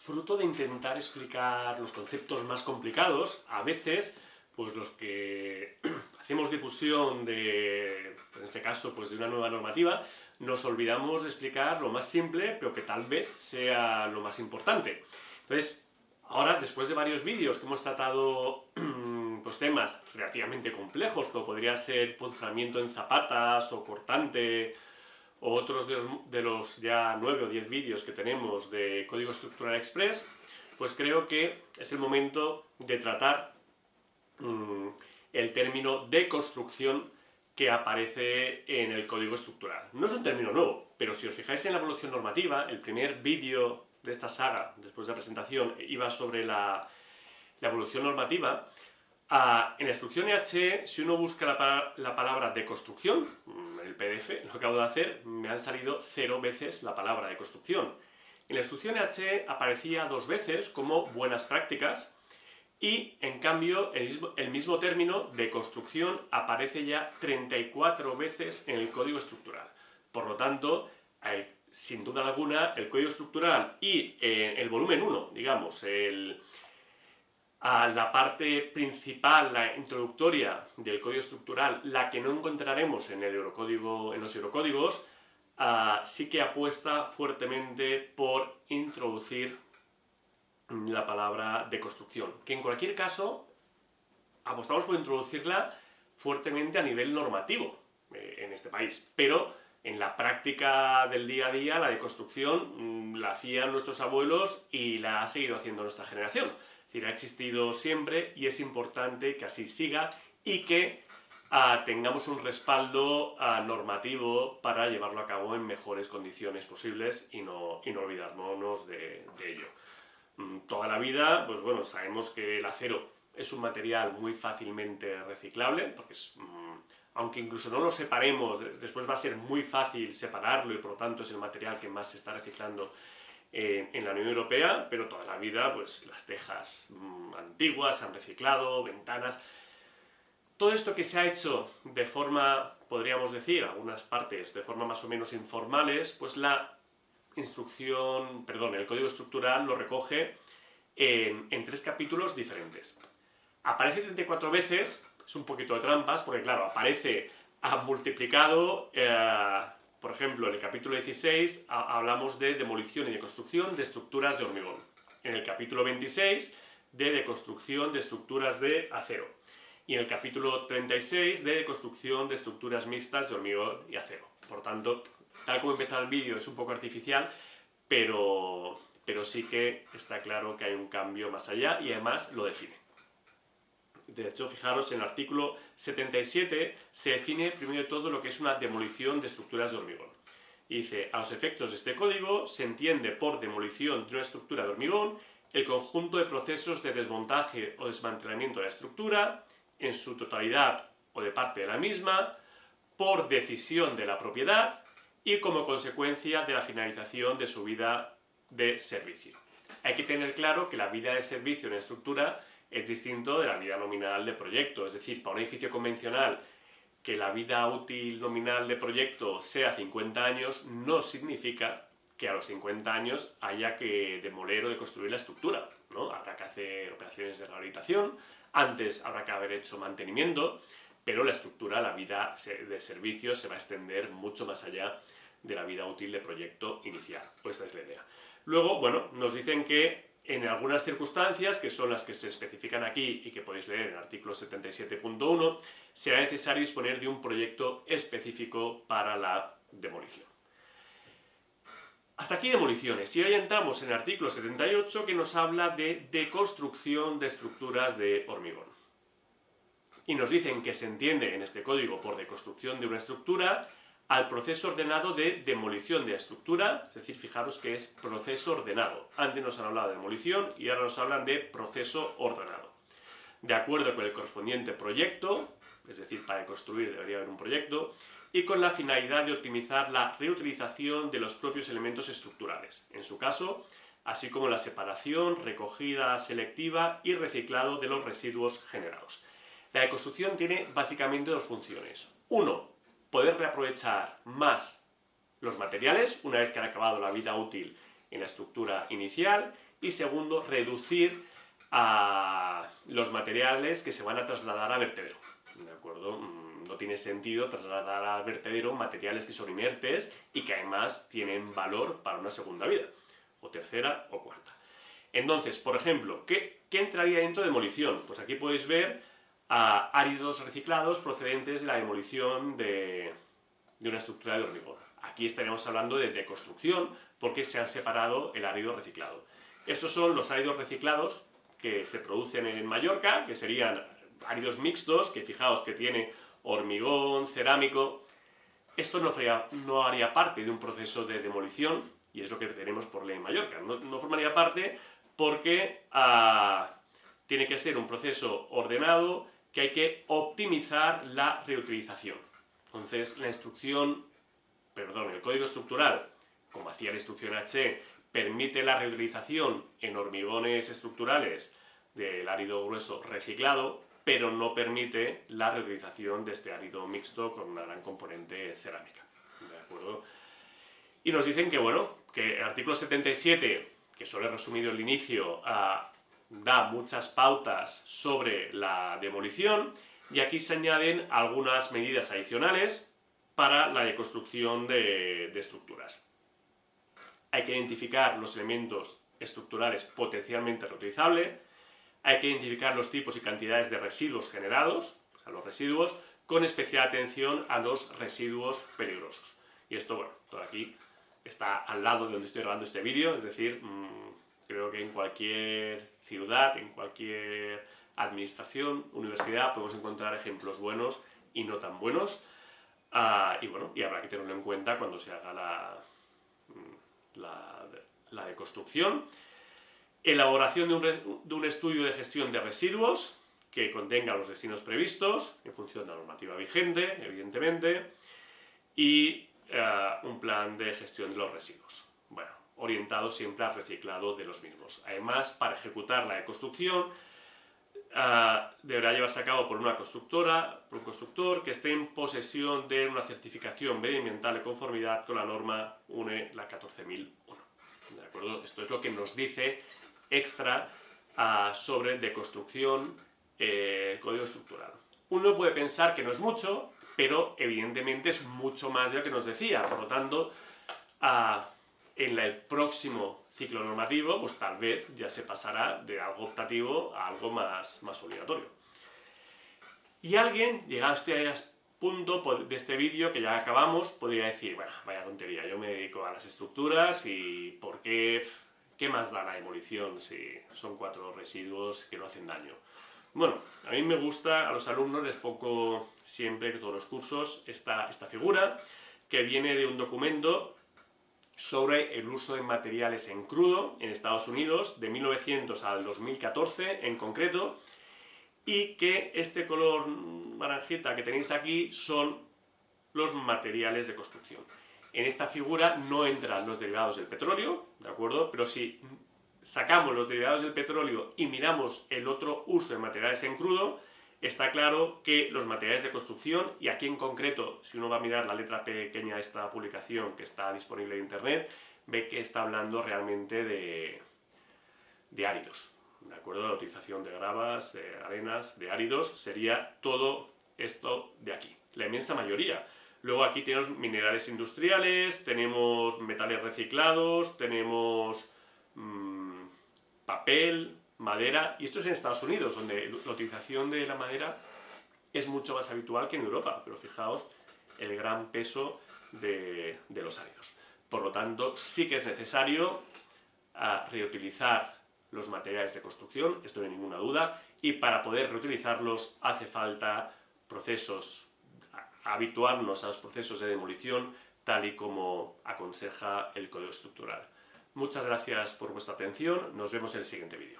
fruto de intentar explicar los conceptos más complicados, a veces, pues los que hacemos difusión de, en este caso, pues de una nueva normativa, nos olvidamos de explicar lo más simple, pero que tal vez sea lo más importante. Entonces, ahora, después de varios vídeos que hemos tratado pues temas relativamente complejos, como podría ser funcionamiento en zapatas o cortante, o otros de los ya 9 o 10 vídeos que tenemos de Código Estructural Express, pues creo que es el momento de tratar el término deconstrucción que aparece en el código estructural. No es un término nuevo, pero si os fijáis en la evolución normativa, el primer vídeo de esta saga, después de la presentación, iba sobre la evolución normativa. En la instrucción EHE, si uno busca la palabra deconstrucción, en el PDF, lo que acabo de hacer, me han salido 0 veces la palabra deconstrucción. En la instrucción EHE aparecía 2 veces como buenas prácticas y, en cambio, el mismo término deconstrucción aparece ya 34 veces en el código estructural. Por lo tanto, sin duda alguna, el código estructural y el volumen 1, digamos, la parte principal, la introductoria del código estructural, la que no encontraremos en los eurocódigos, sí que apuesta fuertemente por introducir la palabra deconstrucción, que en cualquier caso apostamos por introducirla fuertemente a nivel normativo en este país, pero en la práctica del día a día la deconstrucción la hacían nuestros abuelos y la ha seguido haciendo nuestra generación. Es decir, ha existido siempre y es importante que así siga y que tengamos un respaldo normativo para llevarlo a cabo en mejores condiciones posibles y no olvidarnos de ello. Toda la vida, pues bueno, sabemos que el acero es un material muy fácilmente reciclable, porque aunque incluso no lo separemos, después va a ser muy fácil separarlo y por lo tanto es el material que más se está reciclando en la Unión Europea, pero toda la vida pues las tejas antiguas se han reciclado, ventanas. Todo esto que se ha hecho de forma, podríamos decir, algunas partes de forma más o menos informales, pues el código estructural lo recoge en 3 capítulos diferentes. Aparece 34 veces, es un poquito de trampas, porque claro, aparece multiplicado. Por ejemplo, en el capítulo 16 hablamos de demolición y deconstrucción de estructuras de hormigón. En el capítulo 26, de deconstrucción de estructuras de acero. Y en el capítulo 36, de deconstrucción de estructuras mixtas de hormigón y acero. Por tanto, tal como empezó el vídeo, es un poco artificial, pero sí que está claro que hay un cambio más allá y además lo define. De hecho, fijaros, en el artículo 77 se define primero de todo lo que es una demolición de estructuras de hormigón. Y dice, a los efectos de este código se entiende por demolición de una estructura de hormigón el conjunto de procesos de desmontaje o desmantelamiento de la estructura, en su totalidad o de parte de la misma, por decisión de la propiedad y como consecuencia de la finalización de su vida de servicio. Hay que tener claro que la vida de servicio en estructura es distinto de la vida nominal de proyecto. Es decir, para un edificio convencional, que la vida útil nominal de proyecto sea 50 años, no significa que a los 50 años haya que demoler o deconstruir la estructura, ¿no? Habrá que hacer operaciones de rehabilitación, antes habrá que haber hecho mantenimiento, pero la estructura, la vida de servicio, se va a extender mucho más allá de la vida útil de proyecto inicial. Pues esta es la idea. Luego, bueno, nos dicen que en algunas circunstancias, que son las que se especifican aquí y que podéis leer en el artículo 77.1, será necesario disponer de un proyecto específico para la demolición. Hasta aquí demoliciones. Y hoy entramos en el artículo 78, que nos habla de deconstrucción de estructuras de hormigón. Y nos dicen que se entiende en este código por deconstrucción de una estructura al proceso ordenado de demolición de la estructura, es decir, fijaros que es proceso ordenado. Antes nos han hablado de demolición y ahora nos hablan de proceso ordenado. De acuerdo con el correspondiente proyecto, es decir, para construir debería haber un proyecto, y con la finalidad de optimizar la reutilización de los propios elementos estructurales, en su caso, así como la separación, recogida selectiva y reciclado de los residuos generados. La deconstrucción tiene básicamente 2 funciones. 1, poder reaprovechar más los materiales una vez que han acabado la vida útil en la estructura inicial y segundo, reducir los materiales que se van a trasladar a vertedero. ¿De acuerdo? No tiene sentido trasladar a vertedero materiales que son inertes y que además tienen valor para una segunda vida, o tercera o cuarta. Entonces, por ejemplo, ¿qué entraría dentro de demolición? Pues aquí podéis ver áridos reciclados procedentes de la demolición de una estructura de hormigón. Aquí estaremos hablando de deconstrucción porque se ha separado el árido reciclado. Estos son los áridos reciclados que se producen en Mallorca, que serían áridos mixtos, que fijaos que tiene hormigón, cerámico. Esto no haría parte de un proceso de demolición, y es lo que tenemos por ley en Mallorca. No formaría parte porque tiene que ser un proceso ordenado, que hay que optimizar la reutilización. Entonces, el código estructural, como hacía la instrucción H, permite la reutilización en hormigones estructurales del árido grueso reciclado, pero no permite la reutilización de este árido mixto con una gran componente cerámica. ¿De acuerdo? Y nos dicen que, bueno, que el artículo 77, que solo he resumido el inicio, da muchas pautas sobre la demolición, y aquí se añaden algunas medidas adicionales para la deconstrucción de estructuras. Hay que identificar los elementos estructurales potencialmente reutilizables, hay que identificar los tipos y cantidades de residuos generados, o sea, los residuos, con especial atención a los residuos peligrosos. Y esto, bueno, todo aquí está al lado de donde estoy grabando este vídeo, es decir, creo que en cualquier ciudad, en cualquier administración, universidad, podemos encontrar ejemplos buenos y no tan buenos. Y bueno, y habrá que tenerlo en cuenta cuando se haga la deconstrucción. Elaboración de un estudio de gestión de residuos que contenga los destinos previstos en función de la normativa vigente, evidentemente, y un plan de gestión de los residuos. Bueno, orientado siempre al reciclado de los mismos. Además, para ejecutar la deconstrucción, deberá llevarse a cabo por una constructora, por un constructor que esté en posesión de una certificación medioambiental de conformidad con la norma UNE, la 14001. ¿De acuerdo? Esto es lo que nos dice extra sobre deconstrucción, código estructural. Uno puede pensar que no es mucho, pero evidentemente es mucho más de lo que nos decía. Por lo tanto, en el próximo ciclo normativo, pues tal vez ya se pasará de algo optativo a algo más obligatorio. Y alguien, llegado a este punto de este vídeo que ya acabamos, podría decir, bueno, vaya tontería, yo me dedico a las estructuras y ¿por qué más da la demolición si son 4 residuos que no hacen daño? Bueno, a mí me gusta, a los alumnos les pongo siempre en todos los cursos esta figura que viene de un documento sobre el uso de materiales en crudo en Estados Unidos de 1900 al 2014 en concreto, y que este color naranjita que tenéis aquí son los materiales de construcción. En esta figura no entran los derivados del petróleo, ¿de acuerdo? Pero si sacamos los derivados del petróleo y miramos el otro uso de materiales en crudo, está claro que los materiales de construcción, y aquí en concreto, si uno va a mirar la letra pequeña de esta publicación que está disponible en internet, ve que está hablando realmente de áridos. ¿De acuerdo? La utilización de gravas, de arenas, de áridos, sería todo esto de aquí, la inmensa mayoría. Luego aquí tenemos minerales industriales, tenemos metales reciclados, tenemos papel, madera, y esto es en Estados Unidos, donde la utilización de la madera es mucho más habitual que en Europa, pero fijaos el gran peso de los áridos. Por lo tanto, sí que es necesario reutilizar los materiales de construcción, esto no hay ninguna duda, y para poder reutilizarlos hace falta habituarnos a los procesos de demolición tal y como aconseja el Código Estructural. Muchas gracias por vuestra atención, nos vemos en el siguiente vídeo.